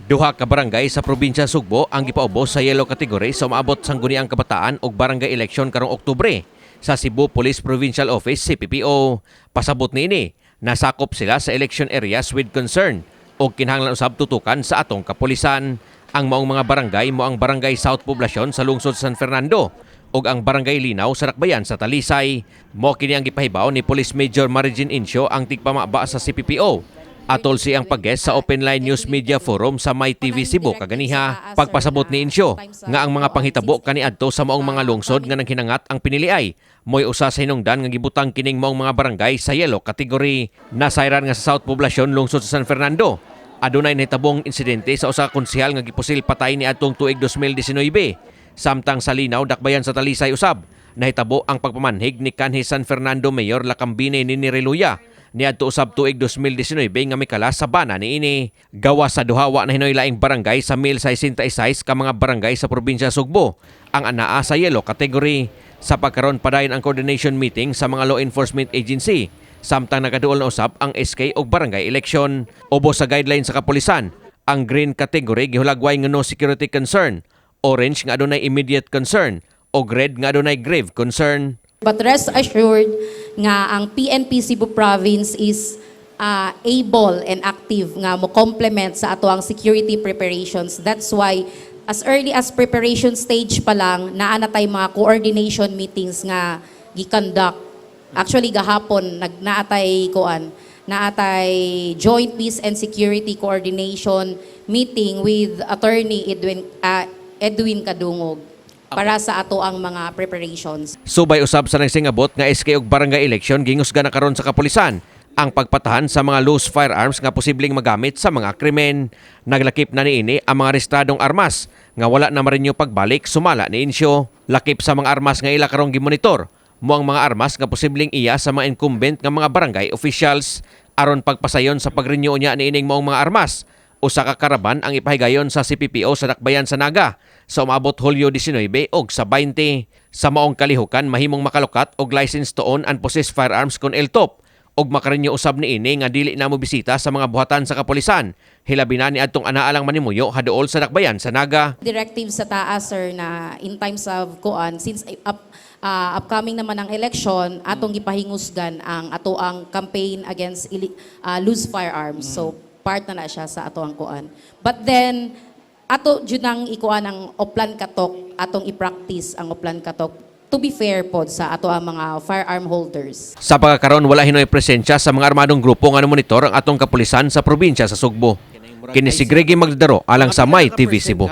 Duha ka barangay sa probinsya Sugbo ang gipaubos sa yellow category sa umaabot sang guniang kabataan og barangay election karong Oktubre sa Cebu Police Provincial Office CPPO. Pasabot niini, nasakop sila sa election areas with concern o kinahanglan usab tutukan sa atong kapulisan. Ang maong mga barangay mo ang Barangay South Poblacion sa lungsod San Fernando ug ang Barangay Linaw sa Dakbayan sa Talisay. Mo kini ang gipahibaw ni Police Major Marijin Incio ang tigpamaba sa CPPO. Atol siyang pag-guest sa Open Line News Media Forum sa My TV Cebu kaganiha. Pagpasabot ni Incio nga ang mga panghitabo kaniadto sa maong mga lungsod nga nanghinangat ang piniliay mo'y usa sa hinungdan nga gibutang kining maong mga barangay sa yellow category. Nasayran nga sa South Poblacion lungsod sa San Fernando, adunay nahitabong insidente sa usa ka konsehal nga gipusil patay niadtong tuig 2019. Samtang sa Linaw, Dakbayan sa Talisay usab, nahitabo ang pagpamanhig ni kanhi San Fernando Mayor Lacambine ni Reluya niadto usab tuig 2019 nga mikala sa bana niini. Gawa sa duha wa na hinoy laing barangay sa 1066 ka mga barangay sa probinsya Sugbo ang anaa sa yellow category. Sa pagkaron padayon ang coordination meeting sa mga law enforcement agency samtang nagaduol na usab ang SK og barangay election. Ubos sa guidelines sa kapulisan, ang green category gihulagway nga no security concern, orange nga adunay immediate concern o red nga adunay grave concern. But rest assured nga ang PNP Cebu Province is able and active nga mo complement sa ato ang security preparations. That's why as early as preparation stage pa lang naa na tay mga coordination meetings nga gi-conduct. Actually gahapon naatay joint peace and security coordination meeting with attorney Edwin Kadungog para sa ato ang mga preparations. Subay usab sa nagsingabot nga SK og barangay election gingusga na karon sa kapulisan ang pagpatahan sa mga loose firearms nga posibleng magamit sa mga krimen. Naglakip na niini ang mga rehistradong armas nga wala na marinyo pagbalik sumala ni Incio. Lakip sa mga armas nga ila karong gimonitor mo ang mga armas nga posibleng iya sa mga incumbent nga mga barangay officials aron pagpasayon sa pagrenew niya niining maong mga armas. Usa ka karaban ang ipahigayon sa CPPO sa Dakbayan sa Naga sa umabot Hulyo 19 og sa 20. Sa maong kalihukan mahimong makalukat og license to own and possess firearms kon LTOP og makarinyo usab niini nga dili na mo bisita sa mga buhatan sa kapulisan. Hilabi na ni adtong anaalang manimuyo haduol sa Dakbayan sa Naga. Directive sa taas sir na in times of since upcoming naman ang election atong gipahingusgan ang ato ang campaign against loose firearms. So part na siya sa ato ang kuan. But then, ato jud nang ikuan ang Oplan Katok, atong i-practice ang Oplan Katok to be fair pod sa ato ang mga firearm holders. Sa pagkakaroon wala hinoy presensya sa mga armadong grupo nga monitor ang atong kapulisan sa probinsya sa Sugbo. Kini si Greggy Magdadaro alang sa My TV Cebu.